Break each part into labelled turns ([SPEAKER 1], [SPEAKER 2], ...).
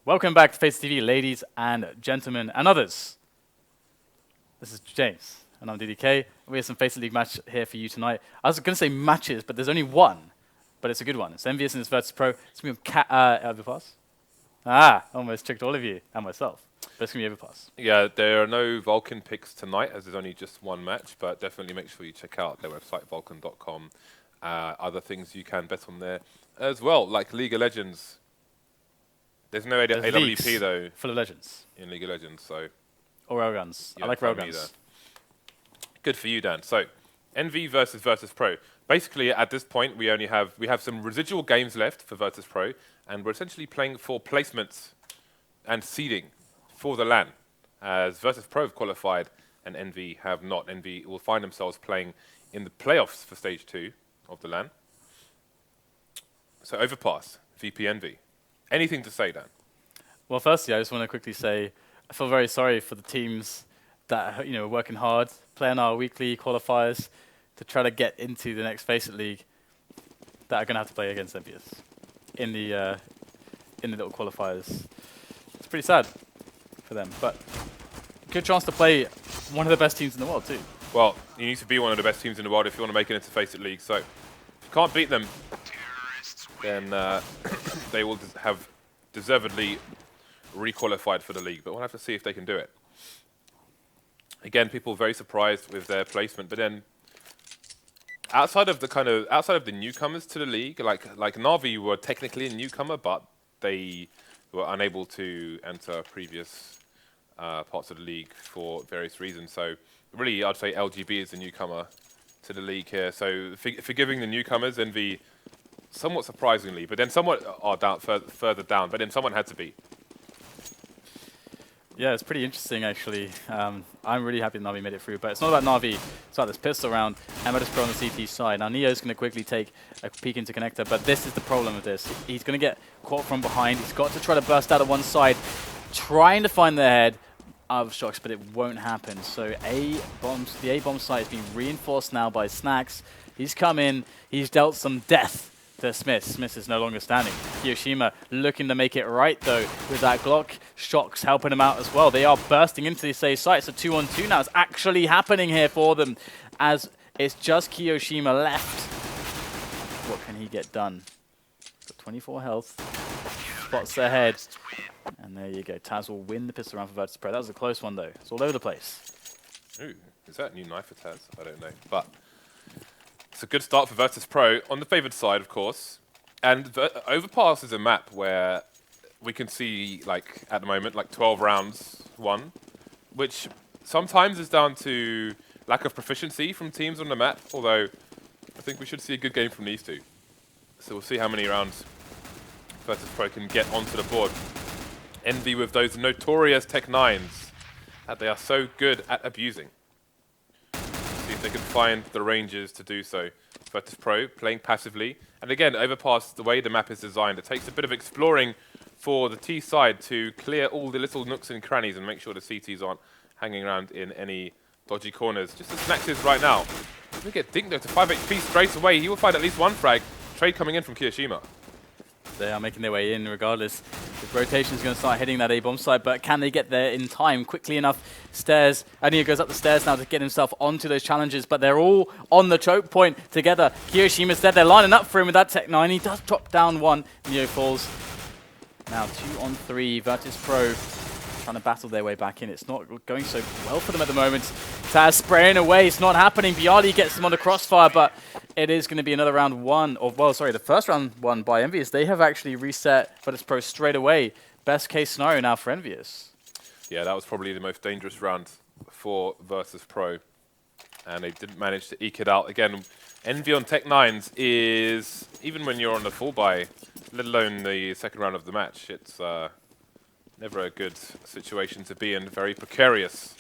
[SPEAKER 1] Welcome back to FACEIT TV, ladies and gentlemen and others. This is James, and I'm DDK. We have some FACEIT League match here for you tonight. I was going to say matches, but there's only one, but it's a good one. It's EnVyUs and it's VirtusPro. It's going to be Overpass. Almost tricked all of you and myself. But it's going to be Overpass.
[SPEAKER 2] Yeah, there are no Vulcan picks tonight, as there's only just one match, but definitely make sure you check out their website, vulcan.com. Other things you can bet on there as well, like League of Legends. There's no AWP, though.
[SPEAKER 1] Full of legends.
[SPEAKER 2] In League of Legends, so...
[SPEAKER 1] Or railguns. I like railguns.
[SPEAKER 2] Good for you, Dan. So, NV versus VirtusPro. Basically, at this point, we have some residual games left for VirtusPro, and we're essentially playing for placements and seeding for the LAN. As VirtusPro have qualified and NV have not. NV will find themselves playing in the playoffs for Stage 2 of the LAN. So, Overpass, VP NV. Anything to say, Dan?
[SPEAKER 1] Well, firstly, I just want to quickly say I feel very sorry for the teams that are working hard, playing our weekly qualifiers to try to get into the next FACEIT League that are going to have to play against EnVyUs in the little qualifiers. It's pretty sad for them, but good chance to play one of the best teams in the world too.
[SPEAKER 2] Well, you need to be one of the best teams in the world if you want to make it into FACEIT League. So if you can't beat them, then they will have deservedly requalified for the league, but we'll have to see if they can do it. Again, people very surprised with their placement, but then outside of the newcomers to the league, like Na'Vi were technically a newcomer, but they were unable to enter previous parts of the league for various reasons. So really, I'd say LGB is the newcomer to the league here. So forgiving the newcomers, NV somewhat surprisingly, but then somewhat are down further down, but then someone had to be.
[SPEAKER 1] Yeah, it's pretty interesting, actually. I'm really happy that Na'Vi made it through, but it's not about Na'Vi. It's about this pistol round and VirtusPro on the CT side. Now, Neo's going to quickly take a peek into connector, but this is the problem with this. He's going to get caught from behind. He's got to try to burst out of one side, trying to find the head of shox, but it won't happen. So the A-bomb site is being reinforced now by Snax. He's come in. He's dealt some death to SmithZz. SmithZz is no longer standing. kioShiMa looking to make it right, though, with that Glock. shox helping him out as well. They are bursting into the safe site. So 2-on-2 now. It's actually happening here for them, as it's just kioShiMa left. What can he get done? Got 24 health. Spots ahead. And there you go. TaZ will win the pistol round for VirtusPro. That was a close one, though. It's all over the place.
[SPEAKER 2] Ooh, is that a new knife for TaZ? I don't know. But it's a good start for VirtusPro on the favoured side, of course. And Overpass is a map where we can see, like, at the moment, like 12 rounds won, which sometimes is down to lack of proficiency from teams on the map, although I think we should see a good game from these two. So we'll see how many rounds VirtusPro can get onto the board. Envy with those notorious Tech 9s that they are so good at abusing. See if they can find the ranges to do so. VirtusPro playing passively. And again, Overpass, the way the map is designed, it takes a bit of exploring for the T side to clear all the little nooks and crannies and make sure the CTs aren't hanging around in any dodgy corners. Just as Snax is right now. We get Dink though to 5 HP straight away. He will find at least one frag. Trade coming in from kioShiMa.
[SPEAKER 1] They are making their way in regardless. The rotation is going to start hitting that A-bomb side, but can they get there in time quickly enough? Stairs. Neo goes up the stairs now to get himself onto those challenges, but they're all on the choke point together. kioShiMa's dead. They're lining up for him with that Tech 9. He does drop down one. Neo falls. Now 2-on-3. VirtusPro trying to battle their way back in. It's not going so well for them at the moment. TaZ spraying away. It's not happening. Bieli gets them on the crossfire, but it is going to be another round one. Or, well, sorry, the first round won by EnVyUs. They have actually reset VirtusPro straight away. Best case scenario now for EnVyUs.
[SPEAKER 2] Yeah, that was probably the most dangerous round for VirtusPro. And they didn't manage to eke it out. Again, Envy on Tech 9s is, even when you're on the full buy, let alone the second round of the match, it's never a good situation to be in, very precarious.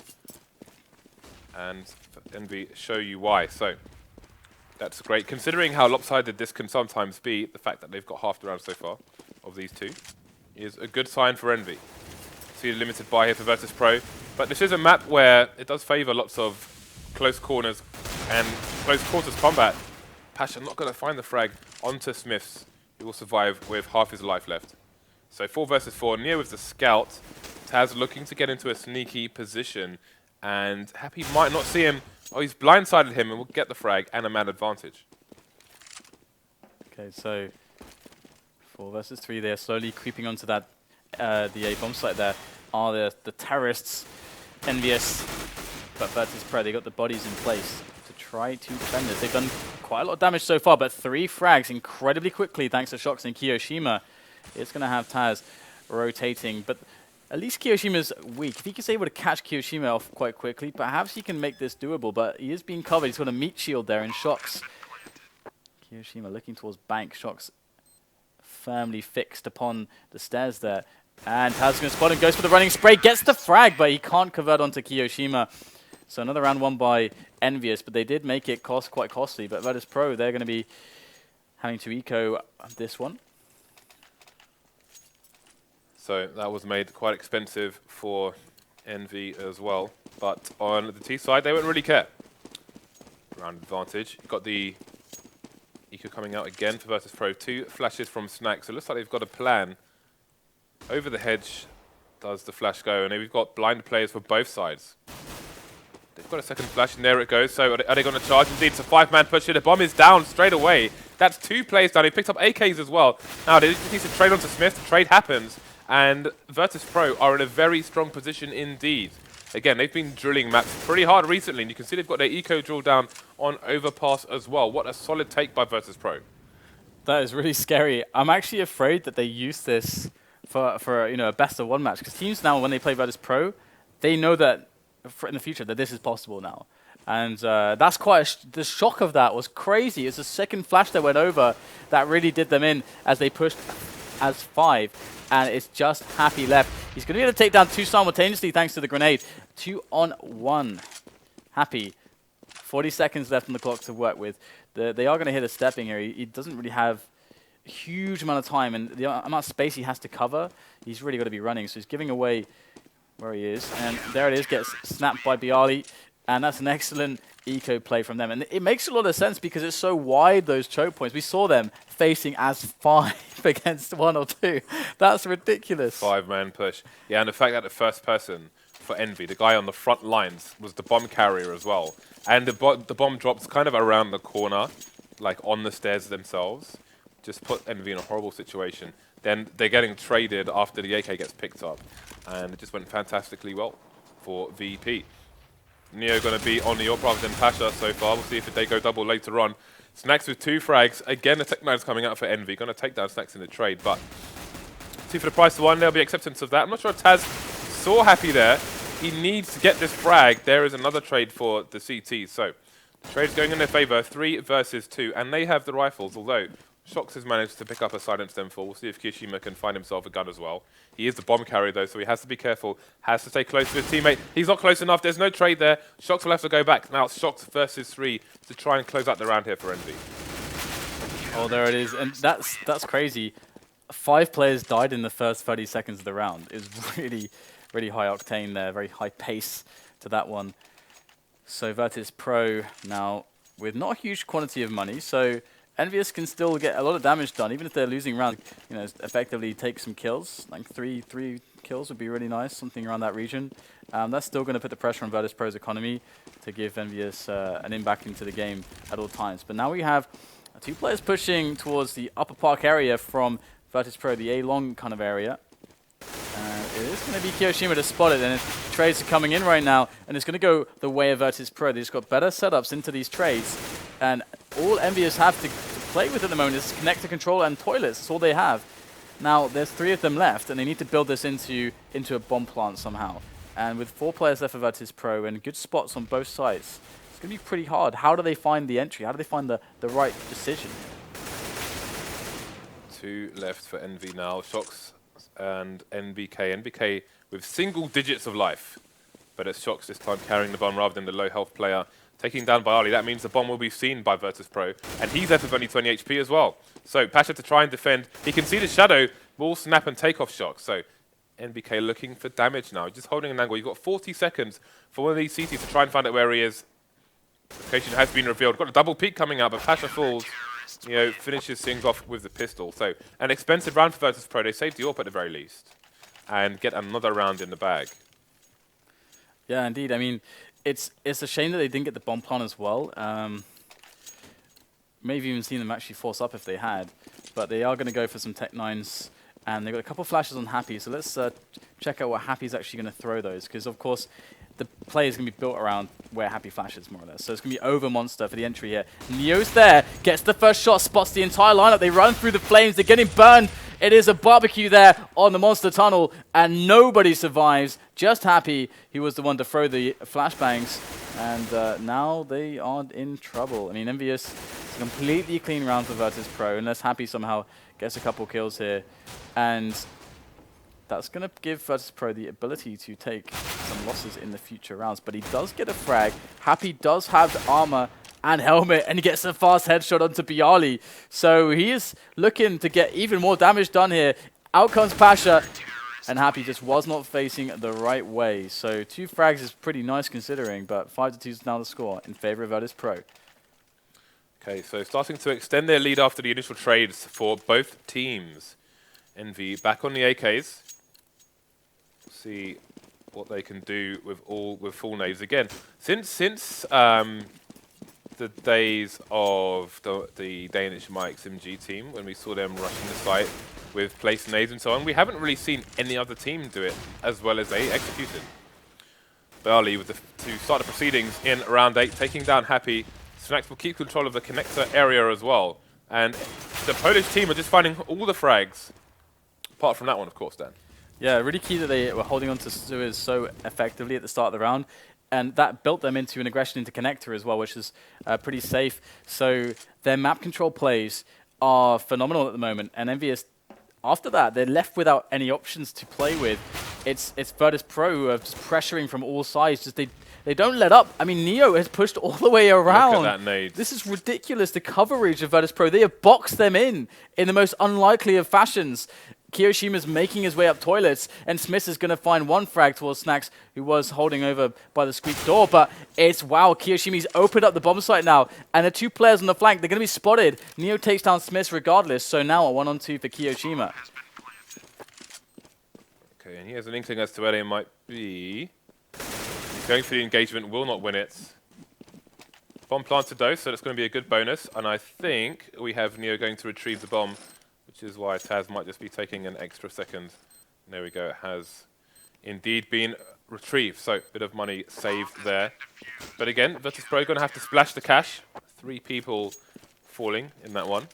[SPEAKER 2] And Envy show you why. So that's great. Considering how lopsided this can sometimes be, the fact that they've got half the round so far of these two is a good sign for Envy. See the limited buy here for VirtusPro. But this is a map where it does favour lots of close corners and close quarters combat. pasha not going to find the frag onto SmithZz, who will survive with half his life left. So 4 versus 4. Neo with the scout. TaZ looking to get into a sneaky position. And Happy might not see him. Oh, he's blindsided him and will get the frag and a man advantage.
[SPEAKER 1] Okay, so 4 versus 3. They're slowly creeping onto that the A bomb site there. Are the terrorists. EnVyUs, but Virtus.Pro, they got the bodies in place to try to defend this. They've done quite a lot of damage so far, but 3 frags incredibly quickly thanks to shox and kioShiMa. It's going to have TaZ rotating, but at least kioShiMa's weak. If he is able to catch kioShiMa off quite quickly, perhaps he can make this doable, but he is being covered. He's got a meat shield there in shox. kioShiMa looking towards bank. shox firmly fixed upon the stairs there. And TaZ going to spot him, goes for the running spray, gets the frag, but he can't convert onto kioShiMa. So another round won by EnVyUs, but they did make it quite costly. But Virtus.Pro, they're going to be having to eco this one.
[SPEAKER 2] So that was made quite expensive for Envy as well. But on the T side, they won't really care. Round advantage. You've got the eco coming out again for Virtus.Pro. 2 flashes from Snax. So it looks like they've got a plan. Over the hedge does the flash go, and we've got blind players for both sides. They've got a second flash, and there it goes. So are they going to charge? Indeed, it's a 5-man push here. The bomb is down straight away. That's 2 players down. He picked up AKs as well. Now, they just need to trade onto Smith. The trade happens, and Virtus.Pro are in a very strong position indeed. Again, they've been drilling maps pretty hard recently, and you can see they've got their eco drill down on Overpass as well. What a solid take by Virtus.Pro.
[SPEAKER 1] That is really scary. I'm actually afraid that they use this for you know, a best-of-1 match, because teams now, when they play Virtus.Pro, they know that in the future that this is possible now, and that's quite the shock of that was crazy. It's the second flash that went over that really did them in as they pushed as 5, and it's just Happy left. He's going to be able to take down 2 simultaneously thanks to the grenade. 2 on 1. Happy. 40 seconds left on the clock to work with. They are going to hit a stepping here. He doesn't really have huge amount of time, and the amount of space he has to cover, he's really got to be running. So he's giving away where he is, and there it is, gets snapped by Biali, and that's an excellent eco play from them. And it makes a lot of sense because it's so wide, those choke points. We saw them facing as 5 against 1 or 2. That's ridiculous.
[SPEAKER 2] 5-man push. Yeah, and the fact that the first person for Envy, the guy on the front lines, was the bomb carrier as well. And the bomb drops kind of around the corner, like on the stairs themselves. Just put Envy in a horrible situation. Then they're getting traded after the AK gets picked up. And it just went fantastically well for VP. Neo going to be on the AWP rather than Pasha so far. We'll see if they go double later on. Snax with 2 frags. Again, the Tech 9's coming out for Envy. Going to take down Snax in the trade. But 2 for the price of 1. There'll be acceptance of that. I'm not sure if TaZ saw Happy there. He needs to get this frag. There is another trade for the CT. So trade's going in their favor. 3 versus 2. And they have the rifles, although shox has managed to pick up a silenced M4. We'll see if kioShiMa can find himself a gun as well. He is the bomb carrier though, so he has to be careful. Has to stay close to his teammate. He's not close enough. There's no trade there. shox will have to go back. Now it's shox versus 3 to try and close out the round here for Envy.
[SPEAKER 1] Oh, there it is. And that's crazy. 5 players died in the first 30 seconds of the round. It was really, really high octane there. Very high pace to that one. So Virtus.Pro now with not a huge quantity of money. So EnVyUs can still get a lot of damage done, even if they're losing rounds. You know, effectively take some kills. Like three kills would be really nice, something around that region. That's still going to put the pressure on Virtus.Pro's economy to give EnVyUs an in back into the game at all times. But now we have 2 players pushing towards the upper park area from Virtus.Pro, the A-long kind of area. It is going to be kioShiMa to spot it, and trades are coming in right now, and it's going to go the way of Virtus.Pro. They've just got better setups into these trades, and all EnVyUs have to play with at the moment is connector control and toilets. That's all they have. Now, there's 3 of them left, and they need to build this into a bomb plant somehow. And with 4 players left for Virtus.Pro and good spots on both sides, it's going to be pretty hard. How do they find the entry? How do they find the right decision?
[SPEAKER 2] 2 left for Envy now. shox and NBK. NBK with single digits of life. But it's shox this time carrying the bomb rather than the low health player. Taking down Biali, that means the bomb will be seen by Virtus.Pro. And he's left with only 20 HP as well. So Pasha to try and defend. He can see the shadow, will snap and take off shox. So NBK looking for damage now. Just holding an angle. You've got 40 seconds for one of these CTs to try and find out where he is. Location has been revealed. Got a double peek coming out, but Pasha falls. Neo finishes things off with the pistol. So an expensive round for Virtus.Pro. They save the AWP at the very least and get another round in the bag.
[SPEAKER 1] Yeah, indeed. I mean, it's a shame that they didn't get the bomb plant as well. Maybe even seen them actually force up if they had. But they are going to go for some Tech 9s. And they've got a couple of flashes on Happy. So let's check out what Happy's actually going to throw those. Because, of course, the play is going to be built around where Happy flashes, more or less. So it's going to be over Monster for the entry here. Neo's there. Gets the first shot. Spots the entire lineup. They run through the flames. They're getting burned. It is a barbecue there on the Monster Tunnel. And nobody survives. Just Happy. He was the one to throw the flashbangs. And now they are in trouble. I mean, EnVyUs is a completely clean round for Virtus.Pro. Unless Happy somehow gets a couple kills here. And that's going to give Virtus.Pro the ability to take some losses in the future rounds. But he does get a frag. Happy does have the armor and helmet, and he gets a fast headshot onto Biali. So he is looking to get even more damage done here. Out comes Pasha, and Happy just was not facing the right way. So 2 frags is pretty nice considering, but 5-2 is now the score in favor of Virtus.Pro.
[SPEAKER 2] Okay, so starting to extend their lead after the initial trades for both teams. Envy back on the AKs. See what they can do with full nades again. Since the days of the Danish Mike's MG team, when we saw them rushing the site with place nades and so on, we haven't really seen any other team do it as well as they executed. Byali with to start the proceedings in round 8, taking down Happy. Snax will keep control of the connector area as well, and the Polish team are just finding all the frags. Apart from that one, of course, Dan.
[SPEAKER 1] Yeah, really key that they were holding on to Suez so effectively at the start of the round. And that built them into an aggression into connector as well, which is pretty safe. So their map control plays are phenomenal at the moment. And EnVyUs, after that, they're left without any options to play with. It's Virtus.Pro who are just pressuring from all sides. Just they don't let up. I mean, Neo has pushed all the way around.
[SPEAKER 2] Look at that nade.
[SPEAKER 1] This is ridiculous, the coverage of Virtus.Pro. They have boxed them in the most unlikely of fashions. kioShiMa's making his way up toilets, and SmithZz is going to find one frag towards Snax, who was holding over by the squeak door. But it's, wow, kioShiMa's opened up the bomb site now, and the 2 players on the flank, they're going to be spotted. Neo takes down SmithZz regardless, so now a 1-on-2 for kioShiMa.
[SPEAKER 2] Okay, and here's an inkling as to where they might be. He's going for the engagement, will not win it. Bomb planted though, so that's going to be a good bonus, and I think we have Neo going to retrieve the bomb, which is why TaZ might just be taking an extra second. And there we go, it has indeed been retrieved. So, a bit of money saved there. But again, Virtus.Pro going to have to splash the cash. 3 people falling in that one.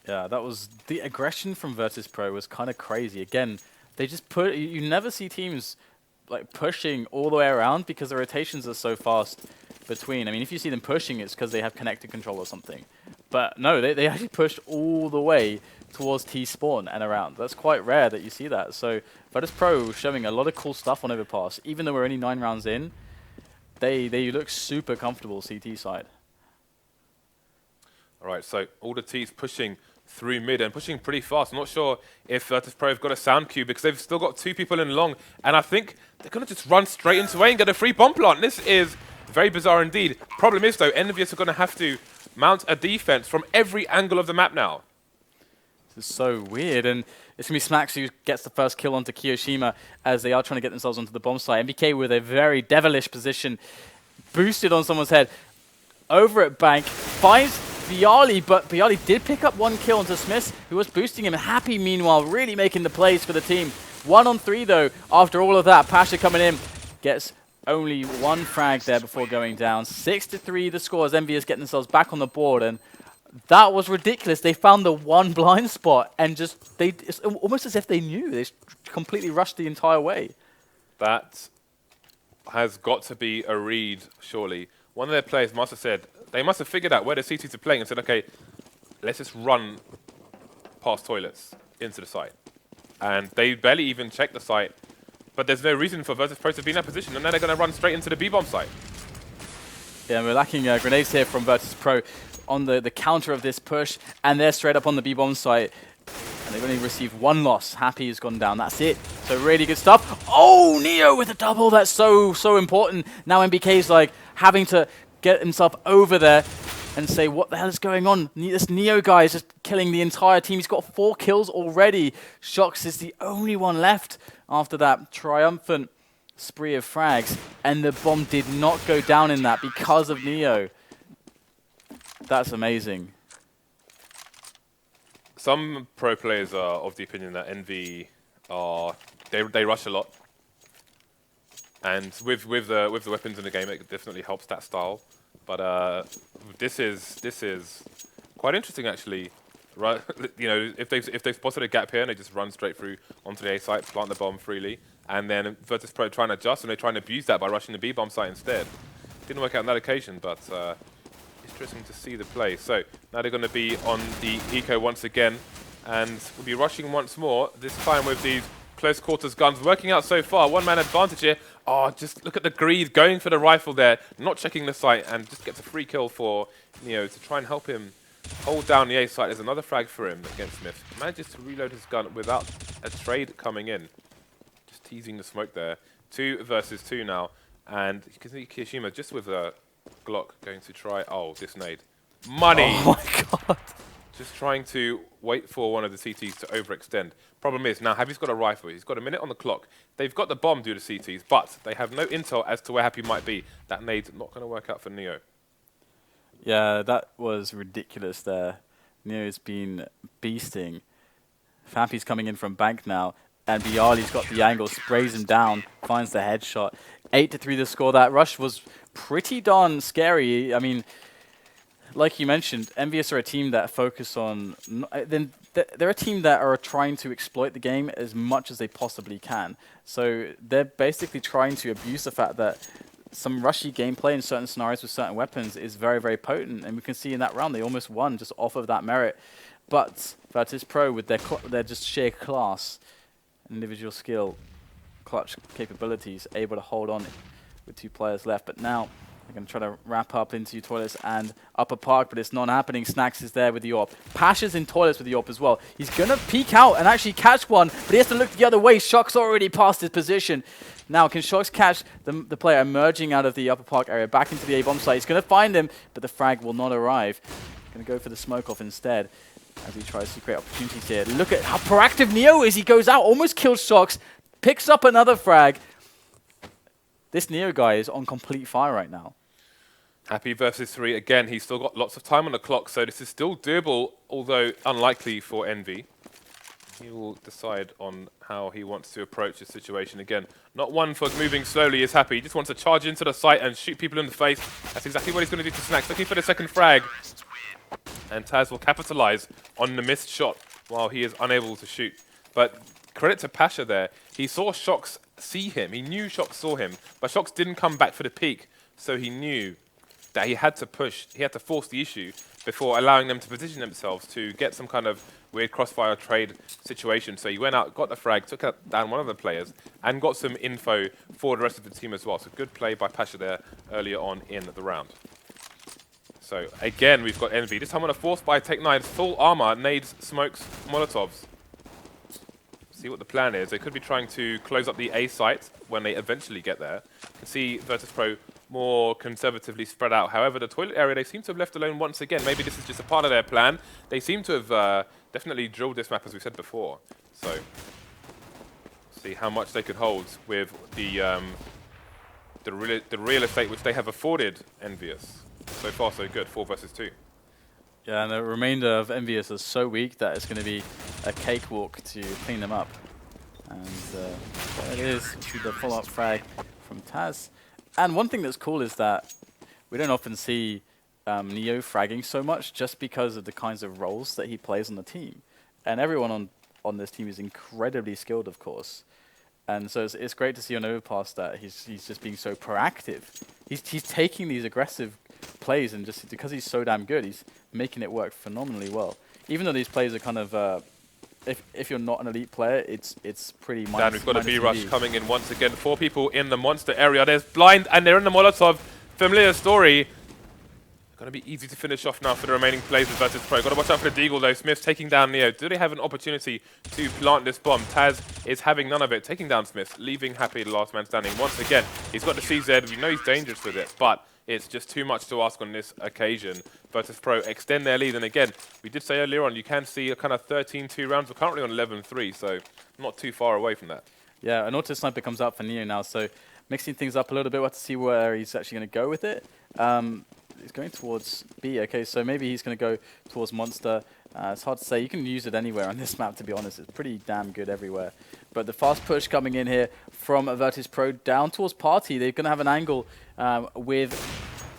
[SPEAKER 1] Yeah, that was the aggression from Virtus.Pro was kind of crazy. Again, they just put, you never see teams like pushing all the way around because the rotations are so fast between. I mean, if you see them pushing, it's because they have connected control or something. But no, they actually pushed all the way towards T-spawn and around. That's quite rare that you see that. So Virtus.Pro showing a lot of cool stuff on Overpass. Even though we're only 9 rounds in, they look super comfortable CT side.
[SPEAKER 2] All right, so all the T's pushing through mid and pushing pretty fast. I'm not sure if Virtus.Pro have got a sound cue because they've still got 2 people in long. And I think they're going to just run straight into A and get a free bomb plant. This is very bizarre indeed. Problem is, though, EnVyUs are going to have to mount a defense from every angle of the map now.
[SPEAKER 1] This is so weird, and it's going to be Snax who gets the first kill onto kioShiMa as they are trying to get themselves onto the bomb site. NBK with a very devilish position, boosted on someone's head. Over at Bank, finds Byali, but Byali did pick up 1 kill onto SmithZz, who was boosting him. Happy, meanwhile, really making the plays for the team. 1-on-3, though, after all of that. Pasha coming in, gets only 1 frag there before going down. 6-3 the score as EnVyUs getting themselves back on the board, and that was ridiculous. They found the 1 blind spot and just, it's almost as if they knew. They completely rushed the entire way.
[SPEAKER 2] That has got to be a read, surely. One of their players must have said, they must have figured out where the CTs are playing and said, okay, let's just run past toilets into the site. And they barely even checked the site. But there's no reason for Virtus.Pro to be in that position, and then they're going to run straight into the B-bomb site.
[SPEAKER 1] Yeah, we're lacking grenades here from Virtus.Pro on the counter of this push, and they're straight up on the B-bomb site. And they've only received 1 loss. Happy has gone down. That's it. So really good stuff. Oh, Neo with a double. That's so important. Now NBK's like having to get himself over there. and say, what the hell is going on? This Neo guy is just killing the entire team. He's got 4 kills already. shox is the only one left after that triumphant spree of frags, and the bomb did not go down in that because of Neo. That's amazing.
[SPEAKER 2] Some pro players are of the opinion that Envy they rush a lot, and with the weapons in the game, it definitely helps that style. But this is quite interesting actually. Right, you know, if they've spotted a gap here and they just run straight through onto the A site, plant the bomb freely, and then Virtus.Pro try and adjust and they try and abuse that by rushing the B bomb site instead. Didn't work out on that occasion, but interesting to see the play. So now they're going to be on the eco once again, and we'll be rushing once more. This time with these close quarters guns working out so far. 1-man advantage here. Oh, just look at the greed going for the rifle there, not checking the site, and just gets a free kill for Neo to try and help him hold down the A site. There's another frag for him against Smith. Manages to reload his gun without a trade coming in. Just teasing the smoke there. 2 versus 2 now. And you can see kioShiMa just with a Glock going to try. Oh, this nade. Money!
[SPEAKER 1] Oh my god.
[SPEAKER 2] Just trying to wait for one of the CTs to overextend. Problem is, now Happy's got a rifle. He's got a minute on the clock. They've got the bomb due to CTs, but they have no intel as to where Happy might be. That nade's not going to work out for Neo.
[SPEAKER 1] Yeah, that was ridiculous there. Neo's been beasting. Happy's coming in from bank now, and Biali's got the angle, sprays him down, finds the headshot. 8-3 the score. That rush was pretty darn scary. I mean, like you mentioned, EnVyUs are a team that focus on... they're a team that are trying to exploit the game as much as they possibly can. So they're basically trying to abuse the fact that some rushy gameplay in certain scenarios with certain weapons is very, very potent. And we can see in that round, they almost won just off of that merit. But Virtus.Pro, with their just sheer class, individual skill, clutch capabilities, able to hold on with 2 players left. But now they're going to try to wrap up into toilets and upper park, but it's not happening. Snax is there with the AWP. pasha's in toilets with the AWP as well. He's going to peek out and actually catch one, but he has to look the other way. shox already passed his position. Now, can shox catch the player emerging out of the upper park area back into the A-bomb site? He's going to find him, but the frag will not arrive. Going to go for the smoke off instead as he tries to create opportunities here. Look at how proactive Neo is. He goes out, almost kills shox, picks up another frag. This Neo guy is on complete fire right now.
[SPEAKER 2] Happy versus 3. Again, he's still got lots of time on the clock, so this is still doable, although unlikely for Envy. He will decide on how he wants to approach this situation. Again, not one for moving slowly is Happy. He just wants to charge into the site and shoot people in the face. That's exactly what he's going to do to Snax. Looking for the second frag. And TaZ will capitalize on the missed shot while he is unable to shoot. But credit to pasha there. He saw shox see him. He knew shox saw him, but shox didn't come back for the peek. So he knew that he had to push, he had to force the issue before allowing them to position themselves to get some kind of weird crossfire trade situation. So he went out, got the frag, took down one of the players, and got some info for the rest of the team as well. So good play by pasha there earlier on in the round. So again, we've got Envy. This time on a force by Tech9, full armor, nades, smokes, molotovs. See what the plan is. They could be trying to close up the A site when they eventually get there. You can see Virtus.Pro more conservatively spread out. However, the toilet area they seem to have left alone once again. Maybe this is just a part of their plan. They seem to have definitely drilled this map as we said before. So see how much they could hold with the real estate which they have afforded EnVyUs. So far so good, 4 versus 2.
[SPEAKER 1] Yeah, and the remainder of EnVyUs is so weak that it's going to be a cakewalk to clean them up. And there it is, we see the follow-up frag from TaZ. And one thing that's cool is that we don't often see Neo fragging so much just because of the kinds of roles that he plays on the team. And everyone on this team is incredibly skilled, of course. And so it's great to see on Overpass that he's just being so proactive. He's taking these aggressive plays, and just because he's so damn good, he's making it work phenomenally well. Even though these plays are kind of, if you're not an elite player, it's pretty minus.
[SPEAKER 2] Dan, we've got a B-rush coming in once again. 4 people in the monster area. There's blind, and they're in the Molotov. Familiar story. Going to be easy to finish off now for the remaining players of Virtus.Pro. Got to watch out for the Deagle though. Smith's taking down Neo. Do they have an opportunity to plant this bomb? TaZ is having none of it, taking down Smith, leaving Happy the last man standing. Once again, he's got the CZ, we know he's dangerous with it, but it's just too much to ask on this occasion. Virtus.Pro extend their lead, and again, we did say earlier on, you can see a kind of 13-2 rounds. We're currently on 11-3, so not too far away from that.
[SPEAKER 1] Yeah, an auto sniper comes out for Neo now, so mixing things up a little bit. We'll have to see where he's actually going to go with it. He's going towards B. Okay, so maybe he's going to go towards Monster. It's hard to say. You can use it anywhere on this map, to be honest. It's pretty damn good everywhere. But the fast push coming in here from Virtus.Pro down towards Party. They're going to have an angle with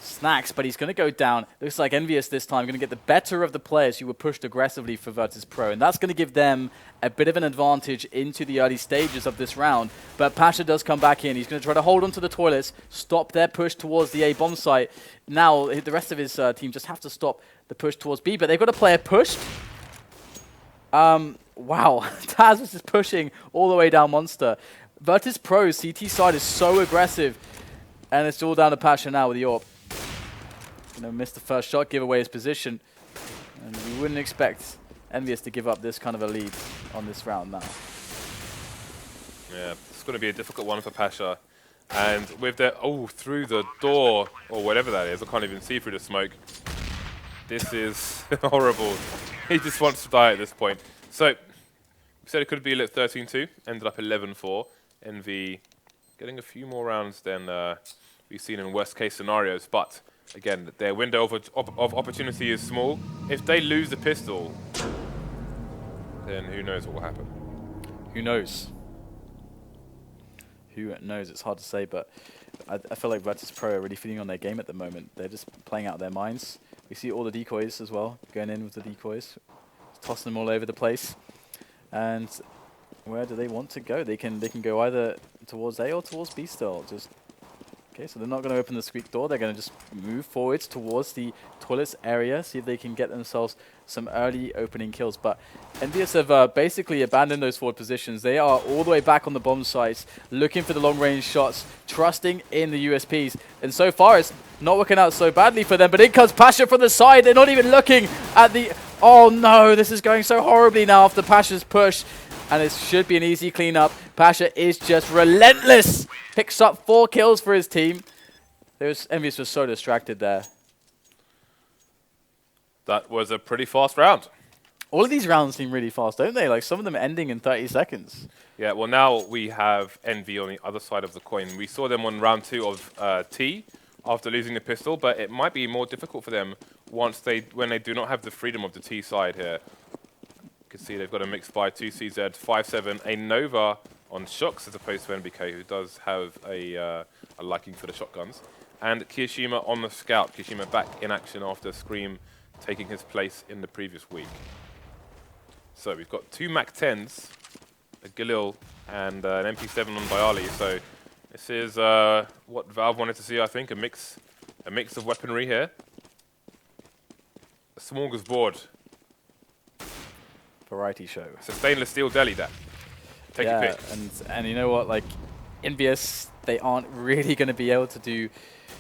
[SPEAKER 1] Snax, but he's going to go down. Looks like EnVyUs this time going to get the better of the players who were pushed aggressively for Virtus.Pro, and that's going to give them a bit of an advantage into the early stages of this round. But pasha does come back in. He's going to try to hold onto the toilets, stop their push towards the A bomb site. Now the rest of his team just have to stop the push towards B, but they've got a player pushed. Wow, TaZ was just pushing all the way down Monster. Virtus.Pro's CT side is so aggressive, and it's all down to pasha now with the AWP. Missed the first shot, give away his position, and we wouldn't expect EnVyUs to give up this kind of a lead on this round now.
[SPEAKER 2] Yeah, it's going to be a difficult one for pasha. And with their, through the door, or whatever that is, I can't even see through the smoke. This is horrible. He just wants to die at this point. So, we said it could be lit 13-2, ended up 11-4. Envy getting a few more rounds than we've seen in worst case scenarios, but again, their window of opportunity is small. If they lose the pistol, then who knows what will happen.
[SPEAKER 1] Who knows? Who knows? It's hard to say, but I feel like Virtus.Pro are really feeding on their game at the moment. They're just playing out their minds. We see all the decoys as well, going in with the decoys, tossing them all over the place. And where do they want to go? They can go either towards A or towards B still. Okay, so they're not going to open the squeak door. They're going to just move forwards towards the toilets area, see if they can get themselves some early opening kills. But EnVyUs have basically abandoned those forward positions. They are all the way back on the bomb sites, looking for the long-range shots, trusting in the USPs. And so far, it's not working out so badly for them. But in comes pasha from the side. They're not even looking at the... Oh, no, this is going so horribly now after pasha's push. And it should be an easy cleanup. pasha is just relentless. Picks up 4 kills for his team. EnVyUs was so distracted there.
[SPEAKER 2] That was a pretty fast round.
[SPEAKER 1] All of these rounds seem really fast, don't they? Like some of them ending in 30 seconds.
[SPEAKER 2] Yeah, well now we have Envy on the other side of the coin. We saw them on round 2 of T after losing the pistol, but it might be more difficult for them when they do not have the freedom of the T side here. You can see they've got a mix by 2CZ, 5-7, a Nova on shox as opposed to NBK, who does have a liking for the shotguns. And kioShiMa on the scout. kioShiMa back in action after Scream taking his place in the previous week. So we've got 2 MAC-10s, a Galil, and an MP7 on byali. So this is what Valve wanted to see, I think, a mix of weaponry here. A smorgasbord.
[SPEAKER 1] Variety show.
[SPEAKER 2] It's a stainless steel deli, that. Take your pick.
[SPEAKER 1] And you know what, like EnVyUs, they aren't really going to be able to do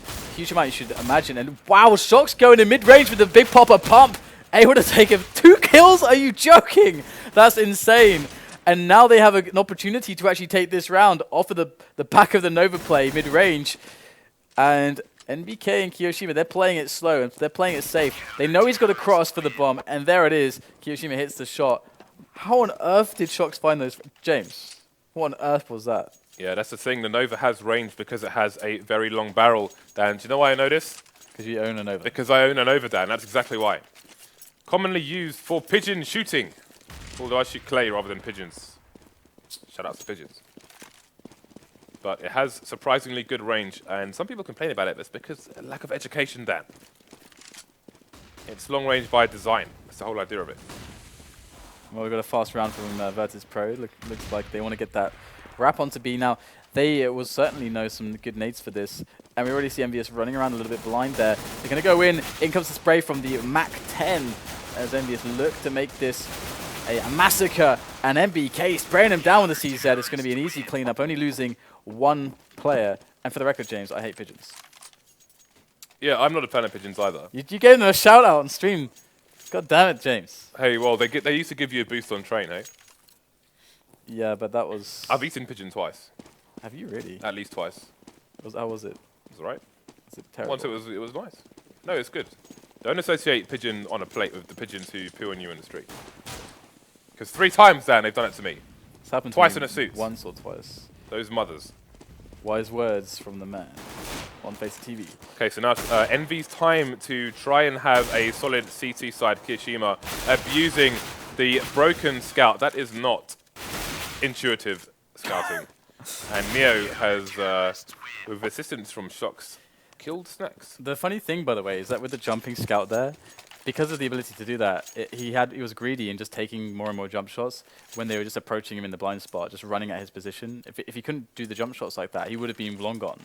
[SPEAKER 1] a huge amount, you should imagine. And wow, shox going in mid-range with a big popper pump. Able to take him 2 kills? Are you joking? That's insane. And now they have an opportunity to actually take this round off of the back of the Nova play mid-range. And NBK and kioShiMa, they're playing it slow and they're playing it safe. They know he's got a cross for the bomb, and there it is. kioShiMa hits the shot. How on earth did shox find those? James, what on earth was that?
[SPEAKER 2] Yeah, that's the thing. The Nova has range because it has a very long barrel. Dan, do you know why I know this?
[SPEAKER 1] Because you own a Nova.
[SPEAKER 2] Because I own a Nova, Dan. That's exactly why. Commonly used for pigeon shooting. Although I shoot clay rather than pigeons. Shout out to pigeons. But it has surprisingly good range, and some people complain about it, but it's because of lack of education, Dan. It's long range by design. That's the whole idea of it.
[SPEAKER 1] Well, we've got a fast round from Virtus.Pro. Looks like they want to get that wrap onto B. Now, they will certainly know some good nades for this, and we already see EnVyUs running around a little bit blind there. They're going to go in. In comes the spray from the MAC-10 as EnVyUs look to make this a massacre, and NBK spraying him down with the CZ. It's going to be an easy cleanup, only losing 1 player. And for the record, James, I hate pigeons.
[SPEAKER 2] Yeah, I'm not a fan of pigeons either.
[SPEAKER 1] You gave them a shout out on stream. God damn it, James.
[SPEAKER 2] Hey, well, they used to give you a boost on train, hey?
[SPEAKER 1] Yeah, but that was...
[SPEAKER 2] I've eaten pigeon twice.
[SPEAKER 1] Have you really?
[SPEAKER 2] At least twice.
[SPEAKER 1] How was it?
[SPEAKER 2] It was alright.
[SPEAKER 1] Was it terrible?
[SPEAKER 2] Once it was nice. No, it's good. Don't associate pigeon on a plate with the pigeons who poo on you in the street. Because 3 times, Dan, they've done it to me.
[SPEAKER 1] It's happened
[SPEAKER 2] Twice
[SPEAKER 1] to me
[SPEAKER 2] in a suit.
[SPEAKER 1] Once or twice.
[SPEAKER 2] Those mothers.
[SPEAKER 1] Wise words from the man on FACEIT TV.
[SPEAKER 2] Okay, so now EnVy's time to try and have a solid CT side kioShiMa, abusing the broken scout. That is not intuitive scouting. And Neo has, with assistance from shox, killed Snax.
[SPEAKER 1] The funny thing, by the way, is that with the jumping scout there, because of the ability to do that, he was greedy and just taking more and more jump shots when they were just approaching him in the blind spot, just running at his position. If he couldn't do the jump shots like that, he would have been long gone.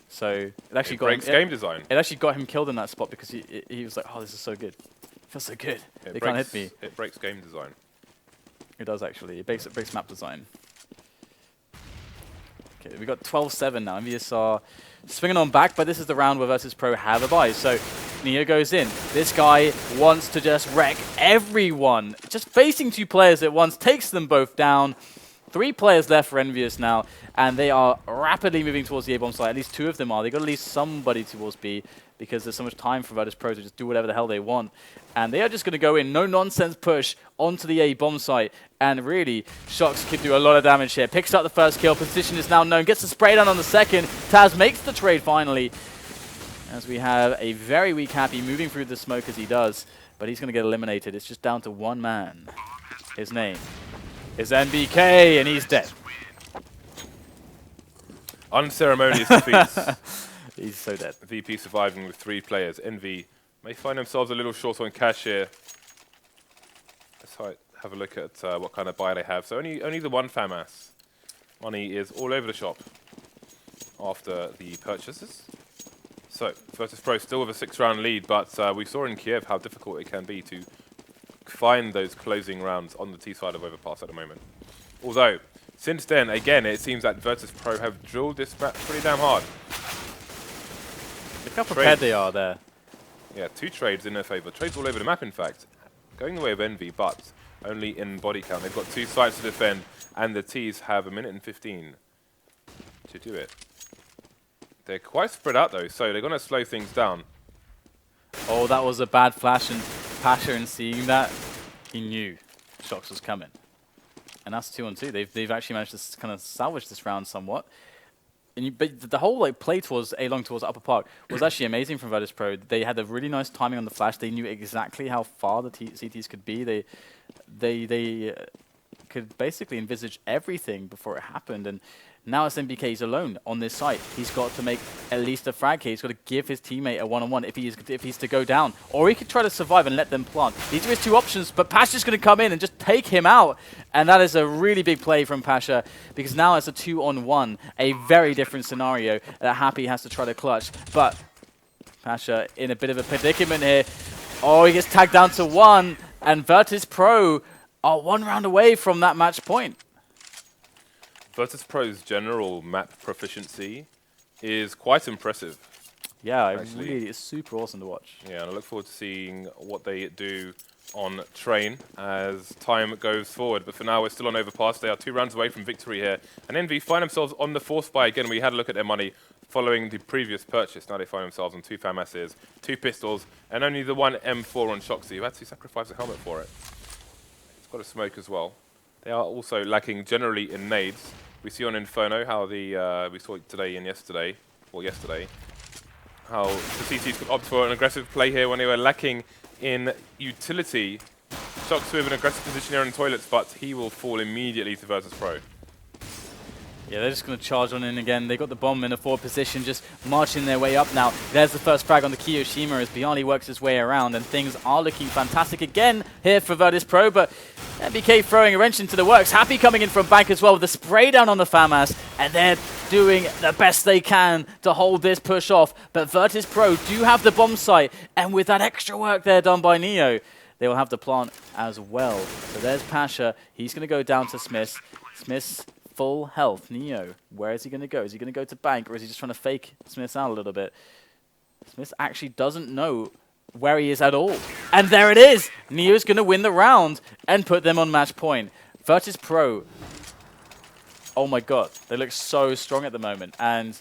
[SPEAKER 1] So it actually
[SPEAKER 2] breaks game design.
[SPEAKER 1] It actually got him killed in that spot because he was like, oh, this is so good. It feels so good. They can't hit me.
[SPEAKER 2] It breaks game design.
[SPEAKER 1] It does actually. It breaks map design. Okay, we got 12-7 now. EnVyUs are swinging on back, but this is the round where VirtusPro have a bye. So Neo goes in. This guy wants to just wreck everyone. Just facing 2 players at once, takes them both down. 3 players left for EnVyUs now, and they are rapidly moving towards the A-bomb site. At least 2 of them are. They got at least somebody towards B because there's so much time for VirtusPro to just do whatever the hell they want. And they are just going to go in, no-nonsense push onto the A-bomb site. And really, shox could do a lot of damage here. Picks up the first kill. Position is now known. Gets the spray down on the second. TaZ makes the trade finally. As we have a very weak Happy moving through the smoke as he does. But he's going to get eliminated. It's just down to 1 man. His name is NBK, and he's dead.
[SPEAKER 2] Unceremonious defeats.
[SPEAKER 1] He's so dead.
[SPEAKER 2] VP surviving with 3 players. EnVy may find themselves a little short on cash here. Let's have a look at what kind of buy they have. So only the 1 FAMAS. Money is all over the shop after the purchases. So VirtusPro still with a 6-round lead, but we saw in Kiev how difficult it can be to find those closing rounds on the T side of Overpass at the moment. Although, since then, again, it seems that VirtusPro have drilled this map pretty damn hard.
[SPEAKER 1] Look how prepared they are there.
[SPEAKER 2] Yeah, 2 trades in their favor. Trades all over the map, in fact. Going the way of EnVy, but only in body count. They've got 2 sites to defend, and the Ts have 1 minute and 15 to do it. They're quite spread out, though, so they're going to slow things down.
[SPEAKER 1] Oh, that was a bad flash, and pashaBiceps, seeing that, he knew shox was coming. And that's 2-on-2. They've actually managed to kind of salvage this round somewhat. And but the whole play towards A-long towards Upper Park was actually amazing from VirtusPro. They had a really nice timing on the flash. They knew exactly how far the CTs could be. They could basically envisage everything before it happened. And now it's NBK. He's alone on this site. He's got to make at least a frag here. He's got to give his teammate a 1-on-1 if he's to go down. Or he could try to survive and let them plant. These are his 2 options, but pasha's going to come in and just take him out. And that is a really big play from pasha, because now it's a 2-on-1, a very different scenario that Happy has to try to clutch. But pasha in a bit of a predicament here. Oh, he gets tagged down to 1, and VirtusPro are 1 round away from that match point.
[SPEAKER 2] VirtusPro's general map proficiency is quite impressive.
[SPEAKER 1] Yeah, really, it's super awesome to watch.
[SPEAKER 2] Yeah, and I look forward to seeing what they do on train as time goes forward. But for now, we're still on Overpass. They are 2 rounds away from victory here. And EnVy find themselves on the 4th buy again. We had a look at their money following the previous purchase. Now they find themselves on 2 FAMASs, 2 pistols, and only the 1 M4 on shox, who had to sacrifice a helmet for it. It's got a smoke as well. They are also lacking generally in nades. We see on Inferno how we saw it today and yesterday, how the CTs could opt for an aggressive play here when they were lacking in utility. shox with an aggressive position here in toilets, but he will fall immediately to VirtusPro.
[SPEAKER 1] Yeah, they're just going to charge on in again. They got the bomb in a forward position, just marching their way up now. There's the first frag on the kioShiMa as byali works his way around, and things are looking fantastic again here for VirtusPro, but NBK throwing a wrench into the works. Happy coming in from bank as well with the spray down on the FAMAS, and they're doing the best they can to hold this push off. But VirtusPro do have the bomb site, and with that extra work there done by Neo, they will have the plant as well. So there's pasha. He's going to go down to SmithZz. SmithZz full health. Neo, where is he going to go? Is he going to go to bank, or is he just trying to fake SmithZz out a little bit? SmithZz actually doesn't know where he is at all. And there it is! Neo's going to win the round and put them on match point. VirtusPro oh my god, they look so strong at the moment. And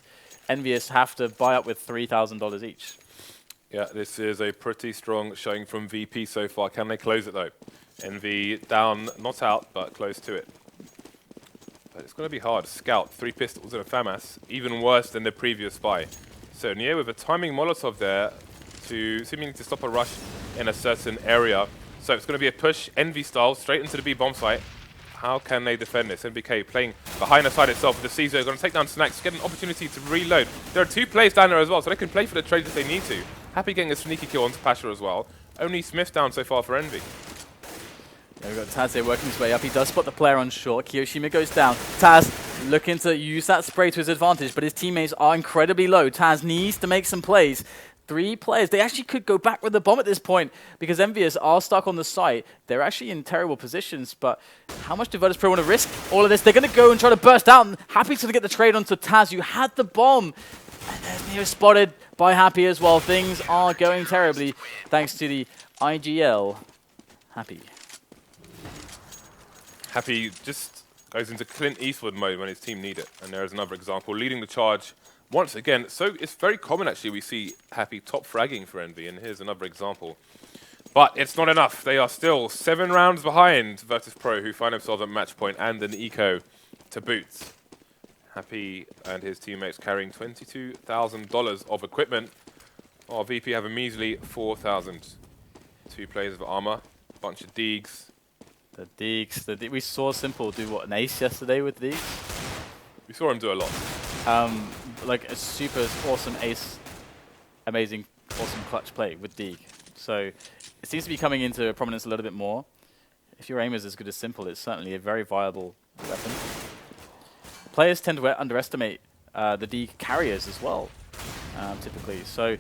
[SPEAKER 1] EnVyUs have to buy up with $3,000 each.
[SPEAKER 2] Yeah, this is a pretty strong showing from VP so far. Can they close it though? Envy down, not out, but close to it. But it's going to be hard. Scout, 3 pistols and a FAMAS, even worse than the previous spy. So Neo with a timing Molotov there to seemingly to stop a rush in a certain area. So it's going to be a push, Envy style, straight into the B bomb site. How can they defend this? NBK playing behind the side itself with the CZO, going to take down Snax, get an opportunity to reload. There are 2 players down there as well, so they can play for the trade if they need to. Happy getting a sneaky kill onto pasha as well. Only Smith down so far for Envy.
[SPEAKER 1] Yeah, we've got TaZ here working his way up. He does spot the player on short. kioShiMa goes down. TaZ looking to use that spray to his advantage, but his teammates are incredibly low. TaZ needs to make some plays. 3 players. They actually could go back with the bomb at this point because EnVyUs are stuck on the site. They're actually in terrible positions, but how much do VirtusPro want to risk all of this? They're going to go and try to burst out. And Happy's going to get the trade onto TaZ, who had the bomb. And there's Neo spotted by Happy as well. Things are going terribly thanks to the IGL. Happy.
[SPEAKER 2] Happy just goes into Clint Eastwood mode when his team need it. And there is another example, leading the charge once again. So it's very common actually we see Happy top fragging for Envy, and here's another example. But it's not enough. They are still 7 rounds behind VirtusPro, who find themselves at match point and an eco to boot. Happy and his teammates carrying $22,000 of equipment. Oh, VP have a measly 4,000. 2 players of armor, bunch of Deegs.
[SPEAKER 1] The Deegs. We saw Simple do what, an ace yesterday with Deegs?
[SPEAKER 2] We saw him do a lot.
[SPEAKER 1] Like a super awesome ace, amazing, awesome clutch play with Deeg. So it seems to be coming into prominence a little bit more. If your aim is as good as Simple, it's certainly a very viable weapon. Players tend to underestimate the Deeg carriers as well, typically. So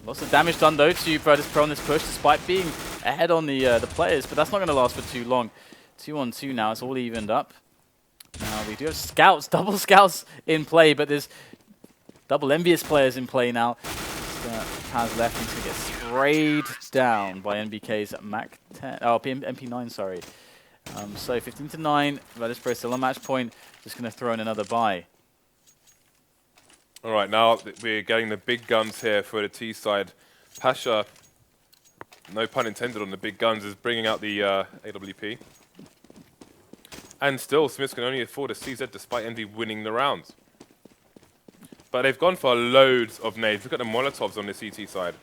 [SPEAKER 1] lots of damage done though to VirtusPro on this push, despite being ahead on the players, but that's not going to last for too long. 2-on-2 now, it's all evened up. Now we do have scouts, double scouts in play, but there's double EnVyUs players in play now. TaZ left, he's going to get sprayed down by NBK's Mac 10, oh, MP9, sorry. So 15-9, VirtusPro still on match point, just going to throw in another buy.
[SPEAKER 2] All right, now we're getting the big guns here for the T side. pasha, no pun intended on the big guns, is bringing out the AWP. And still, Smith can only afford a CZ despite Envy winning the rounds. But they've gone for loads of nades. Look at the Molotovs on the CT side.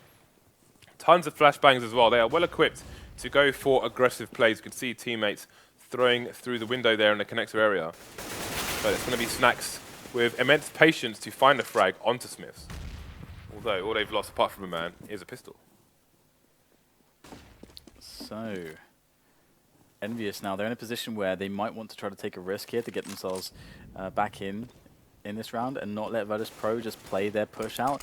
[SPEAKER 2] Tons of flashbangs as well. They are well equipped to go for aggressive plays. You can see teammates throwing through the window there in the connector area. But it's going to be Snax with immense patience to find a frag onto Smiths. Although all they've lost apart from a man is a pistol.
[SPEAKER 1] So EnVyUs now, they're in a position where they might want to try to take a risk here to get themselves back in this round and not let VirtusPro just play their push out.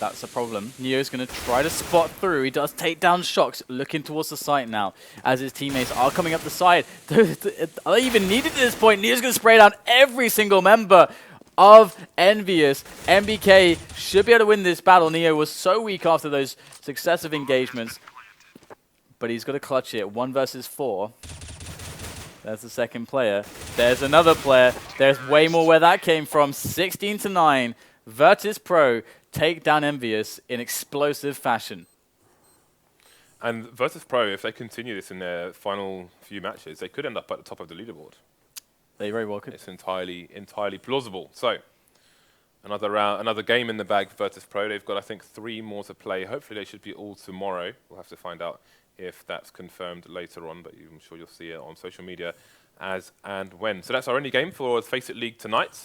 [SPEAKER 1] That's a problem. Neo's going to try to spot through. He does take down shox, looking towards the site now as his teammates are coming up the side. Are they even needed at this point? Neo's going to spray down every single member of EnVyUs. NBK should be able to win this battle. Neo was so weak after those successive engagements, but he's got to clutch it. 1 versus 4. There's the second player. There's another player. There's way more where that came from. 16-9. VirtusPro take down EnVyUs in explosive fashion.
[SPEAKER 2] And VirtusPro, if they continue this in their final few matches, they could end up at the top of the leaderboard.
[SPEAKER 1] They very well could.
[SPEAKER 2] It's entirely plausible. So another round, another game in the bag for VirtusPro. They've got, I think, 3 more to play. Hopefully they should be all tomorrow. We'll have to find out if that's confirmed later on, but I'm sure you'll see it on social media as and when. So that's our only game for FACEIT League tonight,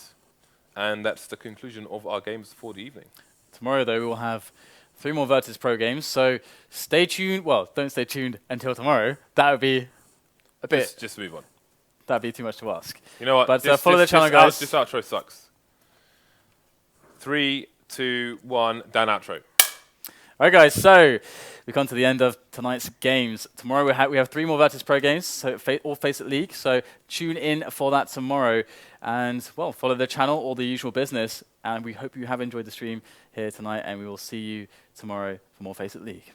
[SPEAKER 2] and that's the conclusion of our games for the evening.
[SPEAKER 1] Tomorrow, though, we will have 3 more VirtusPro games, so stay tuned. Well, don't stay tuned until tomorrow. That would be a bit...
[SPEAKER 2] Just move on.
[SPEAKER 1] That'd be too much to ask.
[SPEAKER 2] You know what?
[SPEAKER 1] But follow the channel, guys.
[SPEAKER 2] This outro sucks. 3, 2, 1, down outro.
[SPEAKER 1] All right, guys, so we've come to the end of tonight's games. Tomorrow we have 3 more VirtusPro games, so all FACEIT League, so tune in for that tomorrow. And, well, follow the channel, all the usual business. And we hope you have enjoyed the stream here tonight, and we will see you tomorrow for more FACEIT League.